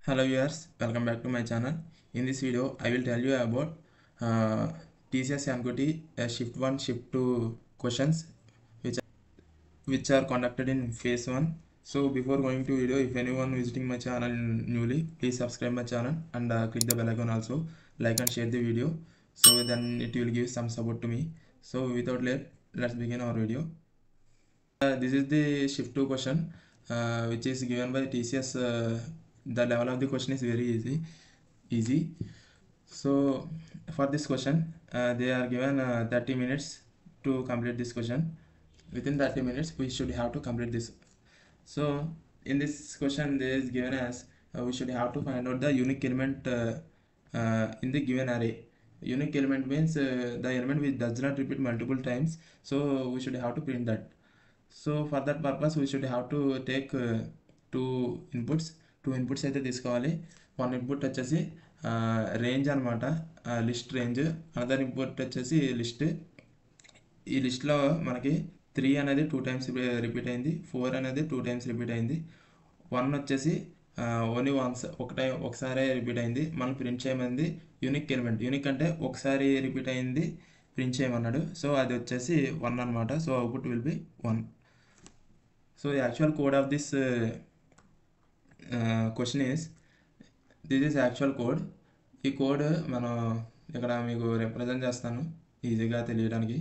Hello viewers, welcome back to my channel. In this video, I will tell you about TCS MQT Shift 1, Shift 2 questions which are conducted in phase 1. So before going to video, if anyone visiting my channel newly, please subscribe my channel and click the bell icon also, like and share the video. So then it will give some support to me. So without late, let's begin our video. This is the Shift 2 question which is given by TCS. The level of the question is very easy. So for this question, they are given 30 minutes to complete this question. Within 30 minutes, we should have to complete this. So in this question, there is given as we should have to find out the unique element in the given array. Unique element means the element which does not repeat multiple times. So we should have to print that. So for that purpose, we should have to take two inputs అయితే తీసుకోవాలి. One input వచ్చేసి range అనమాట, list range. Another input వచ్చేసి list. ఈ లిస్ట్లో మనకి 3 అనేది 2 times repeat అయింది, 4 అనేది 2 టైమ్స్ రిపీట్ అయింది, 1 వచ్చేసి ఓన్లీ ఒకసారి రిపీట్ అయింది. మనం ప్రింట్ చేయమంది యూనిక్ ఎలిమెంట్. యూనిక్ అంటే ఒకసారి రిపీట్ అయింది ప్రింట్ చేయమన్నాడు. సో అది వచ్చేసి 1 అనమాట. So output will be 1. So the actual code of this question is, this is actual code. ఈ కోడ్ మనం ఇక్కడ మీకు రిప్రజెంట్ చేస్తాను ఈజీగా తెలియడానికి.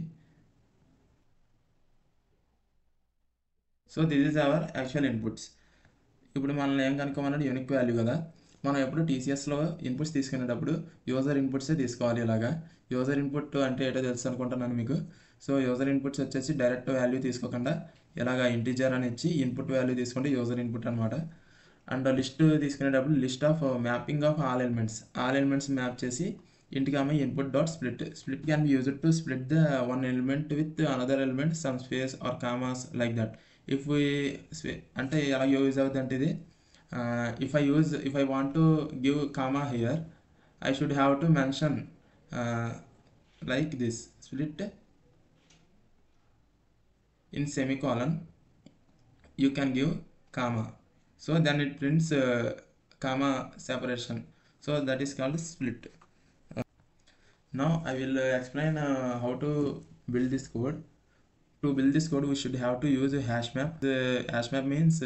So this is our actual inputs. ఇప్పుడు మనల్ని ఏం కనుక్కోమన్నాడు? యూనిక్ వాల్యూ కదా. మనం ఎప్పుడు టీసీఎస్లో ఇన్పుట్స్ తీసుకునేటప్పుడు యూజర్ ఇన్పుట్సే తీసుకోవాలి. ఇలాగా యూజర్ ఇన్పుట్ అంటే ఏంటో తెలుసు అనుకుంటున్నాను మీకు. సో యూజర్ ఇన్పుట్స్ వచ్చేసి డైరెక్ట్ వాల్యూ తీసుకోకుండా ఇలాగ ఇంటీజర్ అని ఇచ్చి ఇన్పుట్ వాల్యూ తీసుకుంటే యూజర్ ఇన్పుట్ అనమాట. అండ్ లిస్ట్ తీసుకునేటప్పుడు list of mapping of all elements map చేసి ఇంటికి input dot split can be used to split the one element with another element some space or commas like that. If అంటే ఎలా use అవుతుంది అంటే ఇది, if I want to give comma here, I should have to mention like this, split in semicolon, you can give comma, so then it prints comma separation. So that is called split. Now I will explain how to build this code. To build this code, we should have to use a hash map. The hash map means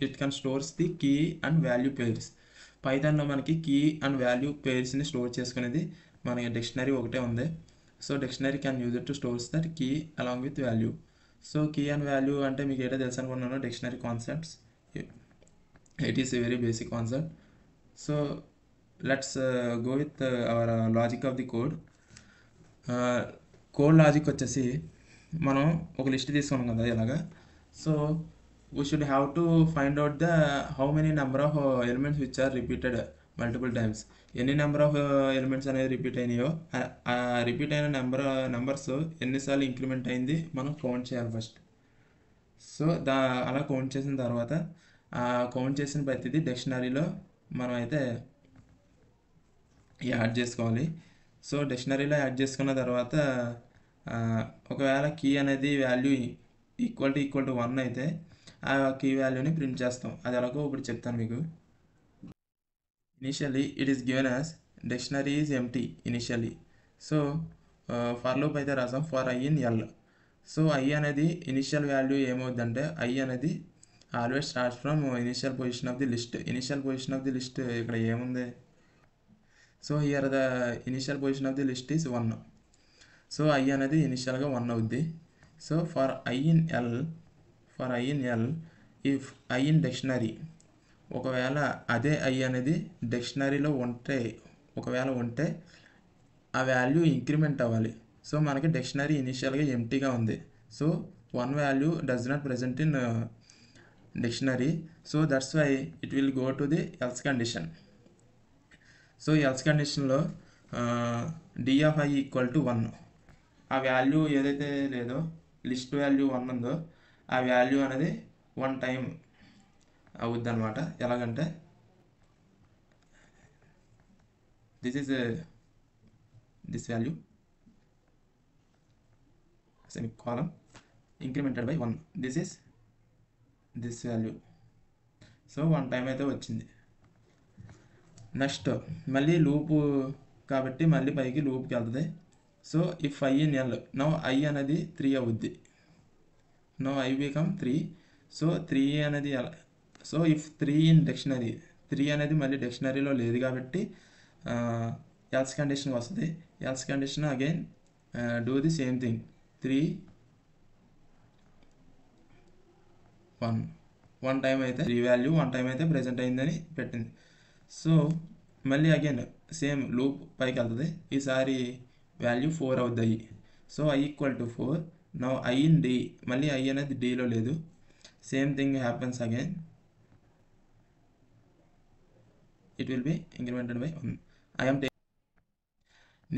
it can stores the key and value pairs. పైథాన్లో మనకి key and value పేర్స్ని store చేసుకునేది మనకి dictionary ఒకటే ఉంది. So dictionary can use it to stores that key along with value. So key and value అంటే మీకు ఏదో తెలుసు అనుకున్నాను, dictionary concepts. It is a very basic concept. So let's go with our logic of the code. Code logic వచ్చేసి మనం ఒక list తీసుకున్నాం కదా ఇలాగా. So we should have to find out the how many number of elements which are repeated multiple times. ఎన్ని number of elements అనేది repeat అయినాయో, ఆ రిపీట్ అయిన నెంబర్స్ ఎన్నిసార్లు ఇంక్రిమెంట్ అయింది మనం కౌంట్ చేయాలి ఫస్ట్. సో అలా కౌంట్ చేసిన తర్వాత ఆ కౌంట్ చేసిన ప్రతిదీ డిక్షనరీలో మనం అయితే యాడ్ చేసుకోవాలి. సో డిక్షనరీలో యాడ్ చేసుకున్న తర్వాత ఒకవేళ కీ అనేది వాల్యూ ఈక్వల్ టు 1 అయితే ఆ కీ వాల్యూని ప్రింట్ చేస్తాం. అది ఎలాగో ఇప్పుడు చెప్తాను మీకు. Initially it is given as dictionary is empty initially. So for loop అయితే రాసాం for I in l. So I అనేది ఇనిషియల్ వాల్యూ ఏమవుతుందంటే, ఐ అనేది always starts from initial position of the list. Initial position of the list ఇక్కడ ఏముంది? So here the initial position of the list is 1. So I అనేది ఇనిషియల్గా 1 అవుద్ది. So for I in L if i in dictionary, ఒకవేళ అదే I అనేది డిక్షనరీలో ఒకవేళ ఉంటే ఆ వాల్యూ ఇంక్రిమెంట్ అవ్వాలి. సో మనకి డిక్షనరీ ఇనిషియల్గా ఎంటీగా ఉంది. So 1 value does not present in dictionary. So that's why it will go to the else condition. So else కండిషన్లో D of I equal to 1, ఆ వాల్యూ ఏదైతే లేదో లిస్ట్ వాల్యూ 1 ఉందో ఆ వాల్యూ అనేది 1 టైం అవుద్ది అనమాట. ఎలాగంటే this value column incremented by 1, this value. So 1 time అయితే వచ్చింది. నెక్స్ట్ మళ్ళీ లూపు కాబట్టి మళ్ళీ పైకి లూప్కి వెళ్తుంది. So if i in l no i అనేది 3 అవుద్ది. No I become 3. సో 3 అనేది ఎలా, సో ఇఫ్ 3 ఇన్ డిక్షనరీ, 3 అనేది మళ్ళీ డిక్షనరీలో లేదు కాబట్టి ఎల్స్ కండిషన్ వస్తుంది. Else condition again do the same thing. 3 1 time అయితే 3 వాల్యూ 1 టైం అయితే ప్రెజెంట్ అయిందని పెట్టింది. సో మళ్ళీ అగైన్ సేమ్ లూప్ పైకి వెళ్తుంది. ఈసారి వాల్యూ 4 అవుద్ది. So i equal to 4. Now i in d, మళ్ళీ ఐ అనేది డీలో లేదు. Same thing happens again. It will be incremented by 1. I'm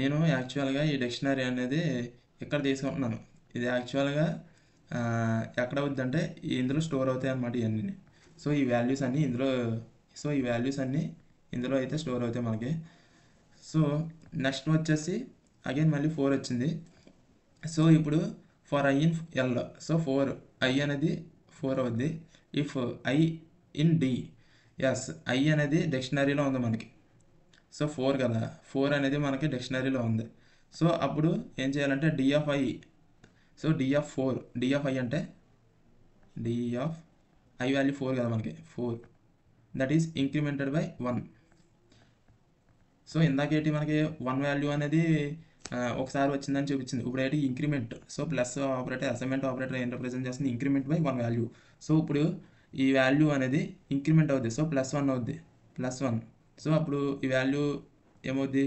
నేను యాక్చువల్గా ఈ డిక్షనరీ అనేది ఎక్కడ తీసుకుంటున్నాను, ఇది యాక్చువల్గా ఎక్కడ అవుద్దంటే ఇందులో స్టోర్ అవుతాయి అన్నమాట ఇవన్నీ. సో ఈ వాల్యూస్ అన్నీ ఇందులో అయితే స్టోర్ అవుతాయి మనకి. సో నెక్స్ట్ వచ్చేసి అగైన్ మళ్ళీ 4 వచ్చింది. సో ఇప్పుడు for I in l, so 4 i అనేది 4 అవుద్ది. If i in d, yes i అనేది డిక్షనరీలో ఉంది మనకి. సో 4 కదా, 4 అనేది మనకి డిక్షనరీలో ఉంది. సో అప్పుడు ఏం చేయాలంటే D of I, so D of 4, D of I అంటే డి ఆఫ్ ఐ వాల్యూ 4 కదా మనకి, 4 that is incremented by 1. So ఇందాకేటి మనకి 1 వాల్యూ అనేది ఒకసారి వచ్చిందని చూపించింది. ఇప్పుడు ఏంటి increment. So plus operator, assignment operator ఏం రిప్రజెంట్ చేస్తుంది, ఇంక్రిమెంట్ బై 1 వాల్యూ. సో ఇప్పుడు ఈ వాల్యూ అనేది ఇంక్రిమెంట్ అవుద్ది. సో +1 అవుద్ది, +1. సో అప్పుడు ఈ వాల్యూ ఏమవుద్ది,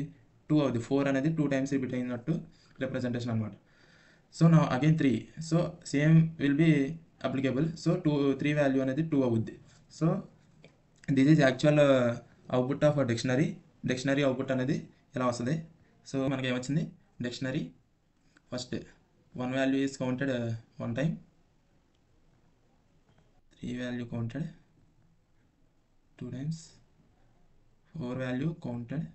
2 అవుద్ది. 4 అనేది 2 టైమ్స్ రిపీట్ అయినట్టు రిప్రజెంటేషన్ అనమాట. సో నా again 3. So same will be applicable. So 3 value అనేది 2 అవుద్ది. So this is actual output of dictionary. Dictionary output అనేది ఇలా వస్తుంది. సో మనకి ఏమొచ్చింది, dictionary first 1 value is counted 1 time, 3 value counted 2 times, 4 value counted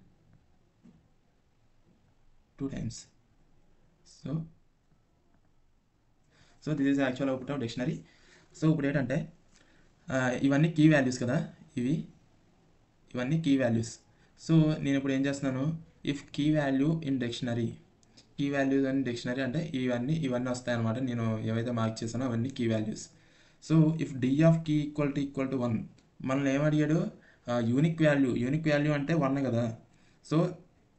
2 times. So this is actual output of dictionary. So ఇప్పుడు ఏంటంటే ఇవన్నీ కీ వాల్యూస్ కదా, ఇవన్నీ కీ వాల్యూస్. సో నేను ఇప్పుడు ఏం చేస్తున్నాను, if key value in dictionary, key values in dictionary అంటే ఇవన్నీ వస్తాయి అనమాట. నేను ఏవైతే మార్క్ చేశానో అవన్నీ key values. So if d of key equal to 1, మనల్ని ఏమడిగాడు, యూనిక్ వాల్యూ అంటే 1 కదా. సో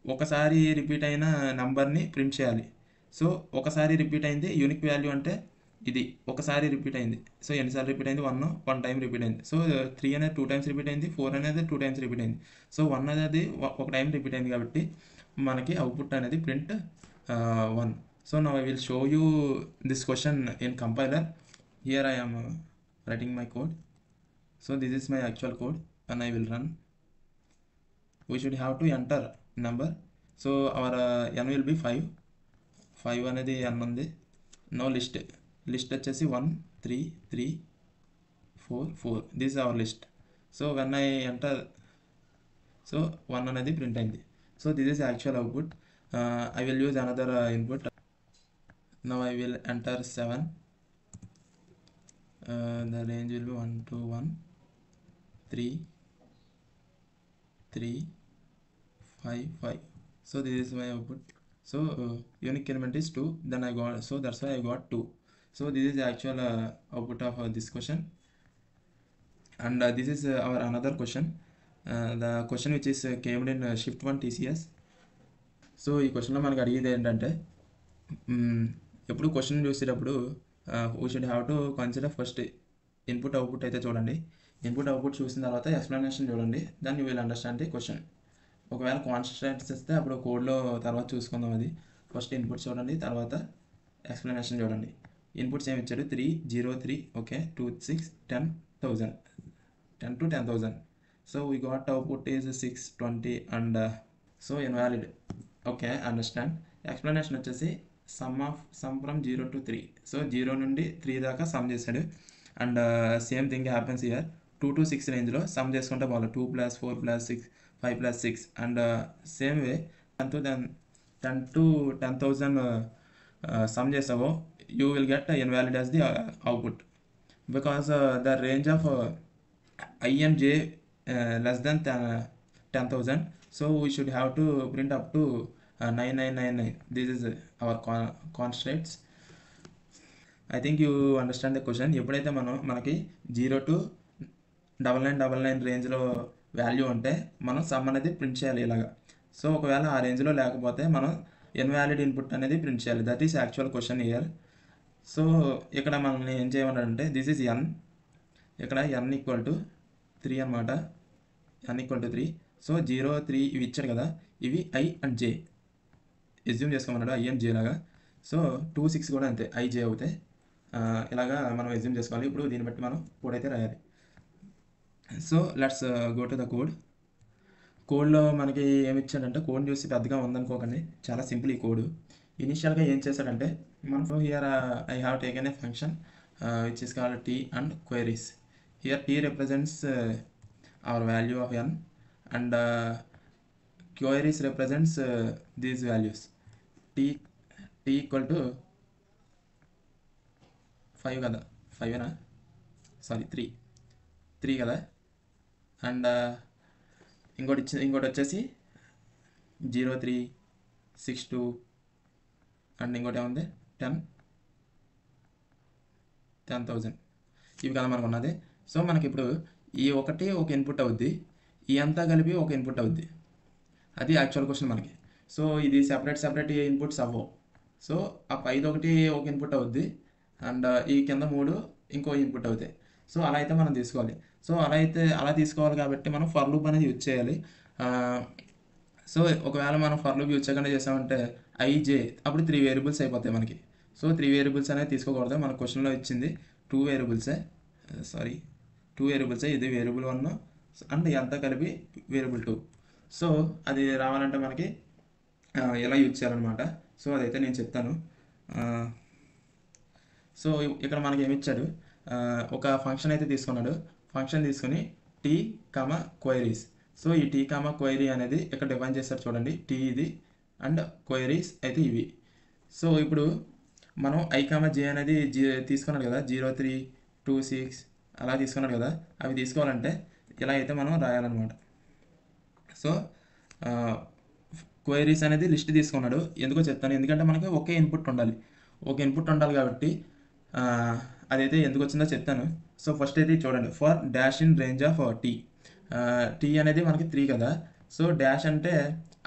ఒకసారి రిపీట్ అయిన నెంబర్ని ప్రింట్ చేయాలి. సో ఒకసారి రిపీట్ అయింది యూనిక్ వాల్యూ అంటే ఇది ఒకసారి రిపీట్ అయింది. సో ఎన్నిసార్లు రిపీట్ అయింది, 1 టైం రిపీట్ అయింది. సో 3 అనేది 2 టైమ్స్ రిపీట్ అయింది, 4 అనేది 2 టైమ్స్ రిపీట్ అయింది. సో 1 అనేది 1 టైం రిపీట్ అయింది కాబట్టి మనకి అవుట్పుట్ అనేది print 1. So now I will show you this question in compiler. Here I am writing my code. So this is my actual code and I will run. We should have to enter number. So our n will be 5 అనేది n ఉంది. No list వచ్చేసి 1 3 3 4 4. This hour list. So when I enter, so 1 అనేది print అయింది. So this is actual output. I will use another input. Now I will enter 7. The range will be 1 2 1 3 3 5 5. So this is my output. So unique element is 2. Then I got, so that's why I got 2. So this is the actual output of this question. And this is our another question. The question which is came in shift 1 TCS. So ఈ క్వశ్చన్లో మనకు అడిగేది ఏంటంటే, ఎప్పుడు question చూసేటప్పుడు we should have to consider first input output అయితే చూడండి. Input output చూసిన తర్వాత ఎక్స్ప్లెనేషన్ చూడండి. Then you will understand the question. ఒకవేళ కాన్స్టెంట్స్ ఇస్తే అప్పుడు కోడ్లో తర్వాత చూసుకుందాం. అది ఫస్ట్ ఇన్పుట్ చూడండి, తర్వాత ఎక్స్ప్లెనేషన్ చూడండి. ఇన్పుట్స్ ఏమి ఇచ్చాడు, 3 0 3 okay 2 6 10,000 10 to 10,000. So we got output is 6 20 and so invalid. Okay understand. Explanation వచ్చేసి సమ్ ఫ్రమ్ 0 to 3. సో 0 నుండి 3 దాకా సమ్ చేశాడు. And same thing happens year. 2 to 6 రేంజ్లో సమ్ చేసుకుంటే బాగా 2 + 4 + 6 5 + 6. And same way 10 to 10,000 sum చేసావో you will get invalid as the output. Because the range of I and J less than 10,000. So we should have to print up to 9999. This is our constraints. I think you understand the question. ఎప్పుడైతే మనకి 0 to 9999 రేంజ్లో value ఉంటే మనం some అనేది print చేయాలి ఇలాగా. So ఒకవేళ ఆ రేంజ్లో లేకపోతే మనం ఇన్వాలిడ్ ఇన్పుట్ అనేది ప్రింట్ చేయాలి. That is actual question year. So ఇక్కడ మనల్ని ఏం చేయమన్నారంటే దిస్ ఈజ్ ఎన్, ఇక్కడ ఎన్ ఈక్వల్ టు 3 అనమాట. ఎన్ ఈక్వల్ టు 3. సో 0, 3 ఇవి ఇచ్చాడు కదా, ఇవి ఐ అండ్ జే ఎజ్యూమ్ చేసుకోమన్నాడు, ఐ అండ్ జే లాగా. సో 2, 6 కూడా అంతే, ఐ జే అవుతాయి. ఇలాగా మనం ఎజ్యూమ్ చేసుకోవాలి. ఇప్పుడు దీన్ని బట్టి మనం కోడ్ అయితే రాయాలి. So let's go to the code. కోడ్లో మనకి ఏమి ఇచ్చాడంటే, కోడ్ చూసి పెద్దగా ఉందనుకోకండి, చాలా సింపుల్ ఈ కోడ్. ఇనిషియల్గా ఏం చేశాడంటే మనం here I have taken a function which is called T and queries. Here T represents our value of N and queries represents these values. t equal to 5 కదా, 5 సారీ 3 కదా. అండ్ ఇంకోటి వచ్చేసి 0, 3, 6, 2 and ఇంకోటి ఏముంది 10,000. ఇవి కదా మనకు ఉన్నది. సో మనకి ఇప్పుడు ఈ ఒకటి ఒక ఇన్పుట్ అవుద్ది, ఈ అంతా కలిపి ఒక ఇన్పుట్ అవుద్ది. అది యాక్చువల్ క్వశ్చన్ మనకి. సో ఇది సెపరేట్ ఇన్పుట్స్ అవ్వవు. సో ఆ 5 ఒకటి ఒక ఇన్పుట్ అవుద్ది అండ్ ఈ కింద 3 ఇంకో ఇన్పుట్ అవుతాయి. సో అలా అయితే మనం తీసుకోవాలి. సో అలా తీసుకోవాలి కాబట్టి మనం ఫర్ లూప్ అనేది యూజ్ చేయాలి. సో ఒకవేళ మనం ఫర్ లూప్ యూజ్ చేయకుండా చేసామంటే ఐజే అప్పుడు 3 వేరియబుల్స్ అయిపోతాయి మనకి. సో 3 వేరియబుల్స్ అనేది తీసుకోకూడదు. మన క్వశ్చన్లో ఇచ్చింది 2 వేరియబుల్సే, ఇది వేరియబుల్ 1 అండ్ అంతా కలిపి వేరియబుల్ 2. సో అది రావాలంటే మనకి ఎలా యూజ్ చేయాలన్నమాట. సో అదైతే నేను చెప్తాను. సో ఇక్కడ మనకి ఏమి ఇచ్చాడు, ఒక ఫంక్షన్ అయితే తీసుకున్నాడు. ఫంక్షన్ తీసుకుని టీ కామా క్వైరీస్. సో ఈ టీ కామా క్వైరీ అనేది ఇక్కడ డిఫైన్ చేస్తారు చూడండి. టీ ఇది అండ్ క్వైరీస్ అయితే ఇవి. సో ఇప్పుడు మనం ఐ కామా జే అనేది తీసుకున్నాడు కదా, 0, 3, 2, 6 అలా తీసుకున్నాడు కదా. అవి తీసుకోవాలంటే ఇలా అయితే మనం రాయాలన్నమాట. సో క్వైరీస్ అనేది లిస్ట్ తీసుకున్నాడు. ఎందుకో చెప్తాను, ఎందుకంటే మనకి ఒకే ఇన్పుట్ ఉండాలి. కాబట్టి అదైతే ఎందుకు వచ్చిందో చెప్తాను. సో ఫస్ట్ అయితే చూడండి, for dash in range of T అనేది మనకి 3 కదా. సో డాష్ అంటే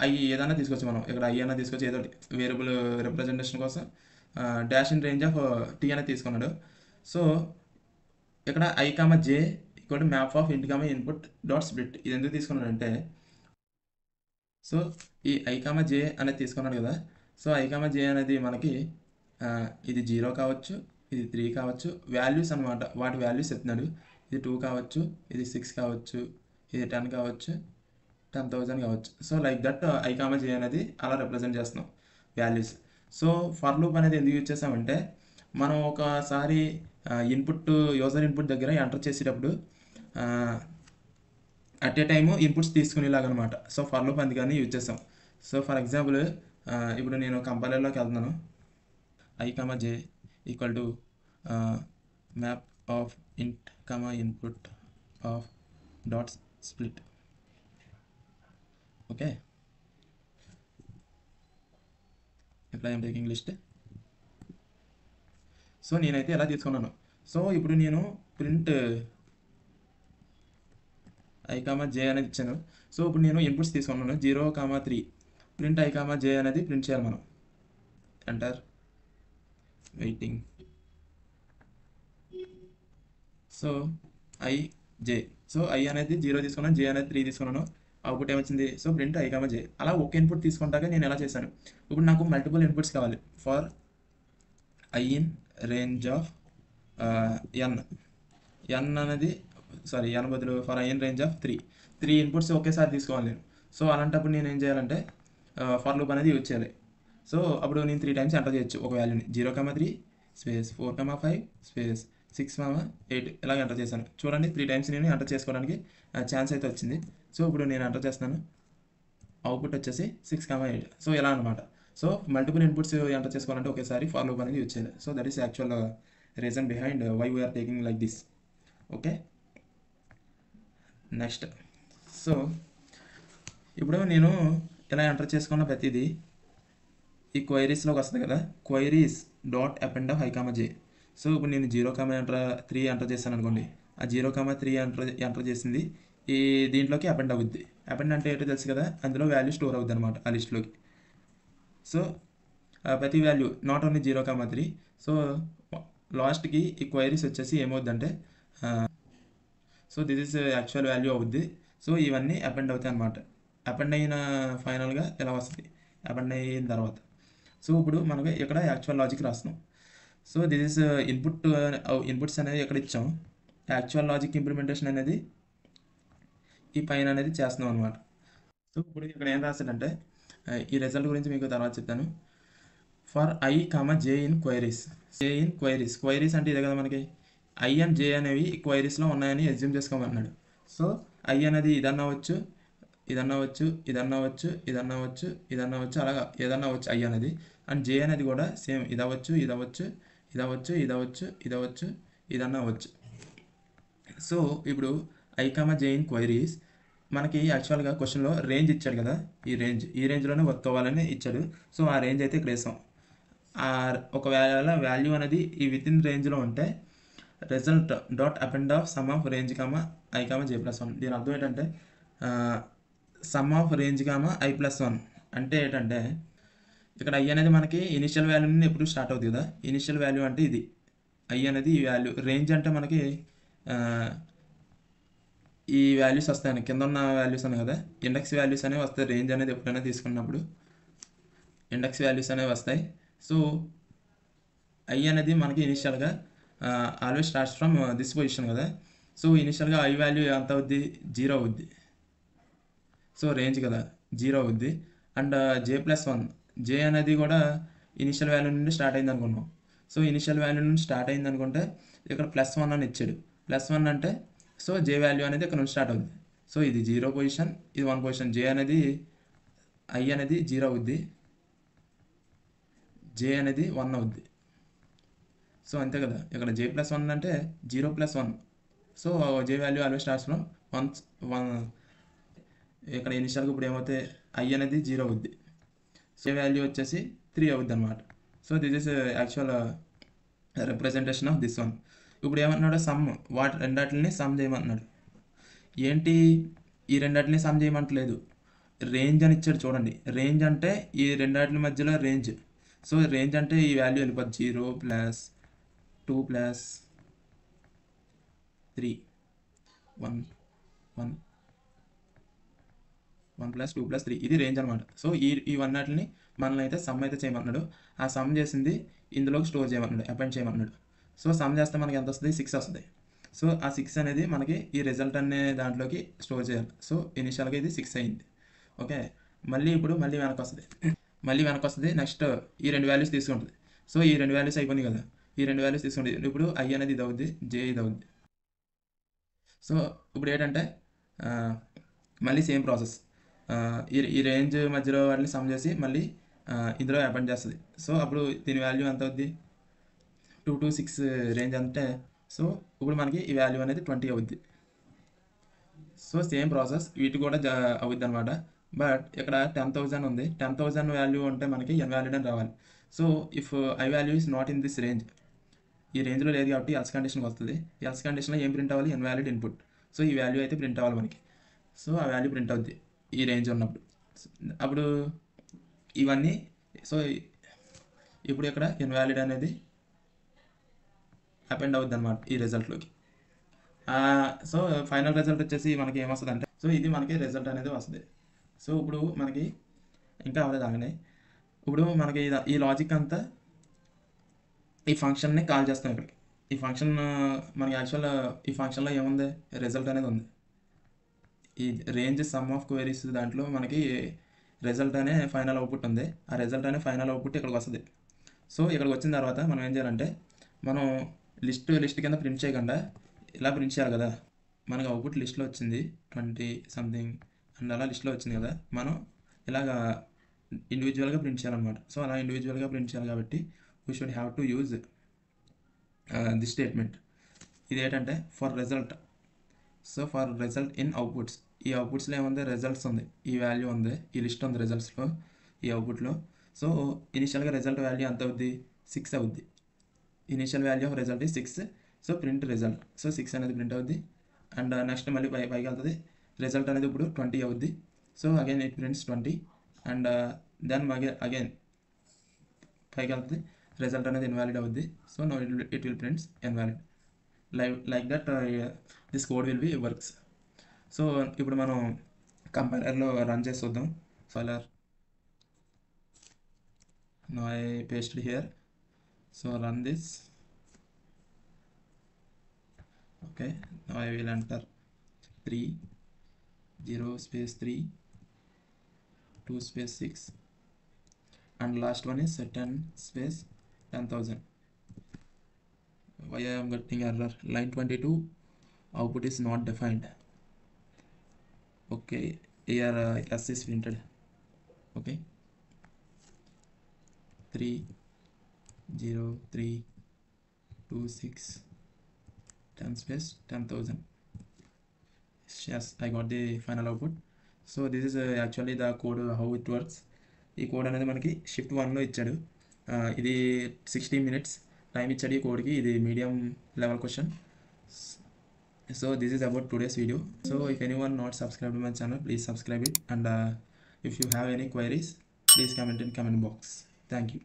ఐ ఏదైనా తీసుకోవచ్చు మనం, ఇక్కడ ఐ అయినా తీసుకోవచ్చు, ఏదో వేరియబుల్ రిప్రజెంటేషన్ కోసం dash in range of T అనేది తీసుకున్నాడు. సో ఇక్కడ I comma J equal to map of int comma input dot split. ఇది ఎందుకు తీసుకున్నాడంటే, సో ఈ ఐ కామా జే అనేది తీసుకున్నాడు కదా. సో ఐ కామా జే అనేది మనకి ఇది 0 కావచ్చు, ఇది 3 కావచ్చు, వాల్యూస్ అనమాట, వాటి వాల్యూస్ చెప్తున్నాడు. ఇది 2 కావచ్చు, ఇది 6 కావచ్చు, ఇది 10 కావచ్చు, 10,000 కావచ్చు. So like that I comma J అనేది అలా రిప్రజెంట్ చేస్తున్నాం వాల్యూస్. సో ఫర్ లూప్ అనేది ఎందుకు యూజ్ చేసామంటే, మనం ఒకసారి యూజర్ ఇన్పుట్ దగ్గర ఎంటర్ చేసేటప్పుడు అట్ ఏ టైము ఇన్పుట్స్ తీసుకునేలాగనమాట. సో ఫర్ లూప్ అందుకని యూజ్ చేస్తాం. సో ఫర్ ఎగ్జాంపుల్ ఇప్పుడు నేను కంపైలర్లోకి వెళ్తున్నాను. I comma J equal to map of int comma input of dot split. Okay, ఇప్పుడు ఐఎమ్ టేకింగ్ లిస్ట్. సో నేనైతే ఎలా తీసుకున్నాను. సో ఇప్పుడు నేను ప్రింట్ ఐ కామా జే అనేది ఇచ్చాను. సో ఇప్పుడు నేను ఇన్పుట్స్ తీసుకున్నాను 0, 3. ప్రింట్ ఐ కామా జే అనేది ప్రింట్ చేయాలి మనం. Enter, waiting. So I J, so I అనేది 0 తీసుకున్నాను, జే అనేది 3 తీసుకున్నాను. అవుట్పుట్ ఏమొచ్చింది, so print I comma J. అలా ఒక ఇన్పుట్ తీసుకుంటాక నేను ఎలా చేశాను. ఇప్పుడు నాకు మల్టిపుల్ ఇన్పుట్స్ కావాలి. For I in range of N అనేది ఎన్ బదులు for I in range of 3 inputs ఒకేసారి తీసుకోవాలి నేను. సో అలాంటప్పుడు నేను ఏం చేయాలంటే ఫర్ లూప్ అనేది యూజ్ చేయాలి. సో అప్పుడు నేను 3 టైమ్స్ ఎంటర్ చేయొచ్చు ఒక వాల్యూని. 0, 3 స్పేస్ 4, 5 స్పేస్ 6, 8 ఇలాగ ఎంటర్ చేశాను. చూడండి 3 టైమ్స్ నేను ఎంటర్ చేసుకోవడానికి ఛాన్స్ అయితే వచ్చింది. సో ఇప్పుడు నేను ఎంటర్ చేస్తున్నాను, అవుట్పుట్ వచ్చేసి 6, 8. సో ఇలా అనమాట. సో మల్టిపుల్ ఇన్పుట్స్ ఎంటర్ చేసుకోవాలంటే ఒకేసారి ఫర్ లూప్ అనేది యూజ్ చేయాలి. So that is actual reason behind why we're taking like this. Okay, next. So ఇప్పుడు నేను ఇలా ఎంటర్ చేసుకున్న ప్రతిదీ ఈ క్వైరీస్లోకి వస్తుంది కదా, queries dot append of i, j. So ఇప్పుడు నేను 0,3 ఎంటర్ చేశాను అనుకోండి, ఆ 0,3 ఎంటర్ చేసింది ఈ దీంట్లోకి అపెండ్ అవుద్ది. అపెండ్ అంటే ఏంటో తెలుసు కదా, అందులో వాల్యూ స్టోర్ అవుద్ది అనమాట ఆ లిస్ట్లోకి. సో ప్రతి వాల్యూ నాట్ ఓన్లీ 0,3. సో లాస్ట్కి ఈ క్వైరీస్ వచ్చేసి ఏమవుద్దంటే, so this is actual value అవుద్ది. సో ఇవన్నీ అపెండ్ అవుతాయి అనమాట. అపెండ్ అయిన ఫైనల్గా ఎలా వస్తుంది అపెండ్ అయిన తర్వాత. సో ఇప్పుడు మనకి ఇక్కడ యాక్చువల్ లాజిక్ రాస్తున్నాం. సో దిస్ ఇస్ ఇన్పుట్స్ అనేది ఎక్కడ ఇచ్చాం, యాక్చువల్ లాజిక్ ఇంప్లిమెంటేషన్ అనేది ఈ పైన అనేది చేస్తున్నాం అనమాట. సో ఇప్పుడు ఇక్కడ ఏం రాశాడంటే, ఈ రిజల్ట్ గురించి మీకు తర్వాత చెప్తాను. For i, j in queries. Queries అంటే ఇదే కదా, మనకి i అండ్ j అనేవి క్వైరీస్లో ఉన్నాయని అజ్యూమ్ చేసుకోమన్నాడు. సో i అనేది ఇదన్నవచ్చు, అలాగా ఏదన్నా అవచ్చు i అనేది. అండ్ j అనేది కూడా సేమ్ ఇదవచ్చు, ఇదన్నా అవచ్చు. సో ఇప్పుడు i, j ఇన్ క్వైరీస్ మనకి యాక్చువల్గా క్వశ్చన్లో రేంజ్ ఇచ్చాడు కదా, ఈ రేంజ్లోనే వర్క్ అవ్వాలని ఇచ్చాడు. సో ఆ రేంజ్ అయితే ఇక్కడ వేసాం. ఒకవేళ వాల్యూ అనేది ఈ విత్ ఇన్ రేంజ్లో ఉంటే result dot append of some of range i, j+1. దీని అర్థం ఏంటంటే సమ్ ఆఫ్ రేంజ్ i+1 అంటే ఏంటంటే, ఇక్కడ i అనేది మనకి ఇనిషియల్ వాల్యూ నుండి ఎప్పుడు స్టార్ట్ అవుతుంది కదా, ఇనిషియల్ వాల్యూ అంటే ఇది i అనేది ఈ వాల్యూ. రేంజ్ అంటే మనకి ఈ వాల్యూస్ వస్తాయి, కింద ఉన్న వాల్యూస్ అని కదా, ఇండెక్స్ వాల్యూస్ అనేవి వస్తాయి. రేంజ్ అనేది ఎప్పుడైనా తీసుకున్నప్పుడు ఇండెక్స్ వాల్యూస్ అనేవి వస్తాయి. సో i అనేది మనకి ఇనిషియల్గా always starts from this position కదా. సో ఇనిషియల్గా i వాల్యూ ఎంత అవుద్ది, 0 అవుద్ది. సో రేంజ్ కదా 0 అవుద్ది. అండ్ j+1, j అనేది కూడా ఇనిషియల్ వాల్యూ నుండి స్టార్ట్ అయింది అనుకున్నాం. సో ఇనిషియల్ వాల్యూ నుండి స్టార్ట్ అయింది అనుకుంటే ఇక్కడ +1 అని ఇచ్చాడు. +1 అంటే సో j వాల్యూ అనేది ఇక్కడ నుంచి స్టార్ట్ అవుద్ది. సో ఇది 0 పొజిషన్, ఇది 1 పొజిషన్. i అనేది 0 అవుద్ది, j అనేది 1 అవుద్ది. సో అంతే కదా, ఇక్కడ j+1 అంటే 0+1. So j value always starts from 1. ఇక్కడ ఇనిషియల్గా ఇప్పుడు ఏమవుతాయి, i అనేది 0 అవుద్ది, j వాల్యూ వచ్చేసి 3 అవుద్ది అనమాట. So this is actual representation of this one. ఇప్పుడు ఏమన్నాడు, సమ్ రెండాటిని సమ్ చేయమంటున్నాడు. ఏంటి, ఈ రెండాటిని సమ్ చేయమంటలేదు, రేంజ్ అని ఇచ్చాడు చూడండి. రేంజ్ అంటే ఈ రెండాటి మధ్యలో రేంజ్. సో రేంజ్ అంటే ఈ వాల్యూ వెళ్ళిపోద్ది, 0 + 2 + 3, 1 + 2 + 3, ఇది రేంజ్ అనమాట. సో ఈ వన్నాటిని మనల్ని అయితే సమ్ అయితే చేయమన్నాడు. ఆ సమ్ చేసింది ఇందులోకి స్టోర్ చేయమన్నాడు, అపెండ్ చేయమన్నాడు. సో సమ్ చేస్తే మనకి ఎంత వస్తుంది, 6 వస్తుంది. సో ఆ 6 అనేది మనకి ఈ రిజల్ట్ అనే దాంట్లోకి స్టోర్ చేయాలి. సో ఇనిషియల్గా ఇది 6 అయింది. ఓకే, మళ్ళీ వెనక్కి వస్తుంది. నెక్స్ట్ ఈ 2 వాల్యూస్ తీసుకుంటుంది. సో ఈ 2 వాల్యూస్ అయిపోయినాయి కదా, ఈ 2 వాల్యూస్ తీసుకుంటుంది. ఇప్పుడు i అనేది ఇది అవుద్ది, j ఇది అవుద్ది. సో ఇప్పుడు ఏంటంటే మళ్ళీ సేమ్ ప్రాసెస్, ఈ రేంజ్ మధ్యలో వాటిని సమ్ చేసి మళ్ళీ ఇందులో అపెండ్ చేస్తుంది. సో అప్పుడు దీని వాల్యూ ఎంత అవుద్ది, 2 to 6 రేంజ్ అంటే, సో ఇప్పుడు మనకి ఈ వాల్యూ అనేది 20 అవుద్ది. సో సేమ్ ప్రాసెస్ వీటి కూడా అవుద్ది అనమాట. బట్ ఇక్కడ 10,000 ఉంది, 10,000 వాల్యూ ఉంటే మనకి ఇన్వాలిడ్ అని రావాలి. So if i value is not in this range, ఈ రేంజ్లో లేదు కాబట్టి ఎల్స్ కండిషన్కి వస్తుంది. ఎల్స్ కండిషన్లో ఏం ప్రింట్ అవ్వాలి, ఇన్వాలిడ్ ఇన్పుట్. సో ఈ వాల్యూ అయితే ప్రింట్ అవ్వాలి మనకి. సో ఆ వాల్యూ ప్రింట్ అవుద్ది ఈ రేంజ్ ఉన్నప్పుడు. అప్పుడు ఇవన్నీ, సో ఇప్పుడు ఇక్కడ ఇన్వాలిడ్ అనేది అపెండ్ అవుద్ది అనమాట ఈ రిజల్ట్లోకి. సో ఫైనల్ రిజల్ట్ వచ్చేసి మనకి ఏమొస్తుంది అంటే, సో ఇది మనకి రిజల్ట్ అనేది వస్తుంది. సో ఇప్పుడు మనకి ఇంకా అవ్వలేదు అలానే, ఇప్పుడు మనకి ఈ లాజిక్ అంతా ఈ ఫంక్షన్ని కాల్ చేస్తాం ఇక్కడికి. ఈ ఫంక్షన్ మనకి యాక్చువల్ ఈ ఫంక్షన్లో ఏముంది, రిజల్ట్ అనేది ఉంది. ఈ రేంజ్ సమ్ ఆఫ్ క్వైరీస్ దాంట్లో మనకి రిజల్ట్ అనే ఫైనల్ అవుట్పుట్ ఉంది. ఆ రిజల్ట్ అనే ఫైనల్ అవుట్పుట్ ఇక్కడికి వస్తుంది. సో ఇక్కడికి వచ్చిన తర్వాత మనం ఏం చేయాలంటే, మనం లిస్ట్ కింద ప్రింట్ చేయకుండా ఇలా ప్రింట్ చేయాలి కదా. మనకి అవుట్పుట్ లిస్ట్లో వచ్చింది 20 సంథింగ్ అండ్ అలా లిస్ట్లో వచ్చింది కదా, మనం ఇలాగా ఇండివిజువల్గా ప్రింట్ చేయాలన్నమాట. సో అలా ఇండివిజువల్గా ప్రింట్ చేయాలి కాబట్టి we should have to use this statement. ఇది ఏంటంటే for result. So for result in outputs, ఈ అవుట్పుట్స్లో ఏముంది, రిజల్ట్స్ ఉంది, ఈ వాల్యూ ఉంది, ఈ లిస్ట్ ఉంది రిజల్ట్స్లో, ఈ అవుట్పుట్లో. సో ఇనిషియల్గా రిజల్ట్ వాల్యూ ఎంత అవుద్ది, 6 అవుద్ది. ఇనిషియల్ వాల్యూ ఆఫ్ రిజల్ట్ ఈ 6. So print result. సో 6 అనేది ప్రింట్ అవుద్ది. అండ్ నెక్స్ట్ మళ్ళీ పైకి వెళ్తుంది, రిజల్ట్ అనేది ఇప్పుడు 20 అవుద్ది. So again it prints 20. And then again పైకి వెళ్తుంది, రిజల్ట్ అనేది ఇన్వాలిడ్ అవుద్ది. So no it will prints invalid. Like that this code will be works. So ఇప్పుడు మనం కంపైలర్లో రన్ చేసి చూద్దాం. Filer no I pasted here. So run this. Okay, now I will enter 3 0 space 3 2 space 6 and last one is 10 space 10,000. Why I am getting error? Line 22 output is not defined. Okay, here S is printed. Okay, 3 0 3 2 6 10 space 10,000. Yes, I got the final output. So this is actually the code, how it works. ఈ code అనేది మనకి shift 1లో ఇచ్చాడు. ఇది 60 minutes time ఇచ్చాడు ఈ కోడ్కి. ఇది medium level question. So this is about today's video. So if anyone not subscribe to my channel, please subscribe it. And if you have any queries, please comment in comment box. Thank you.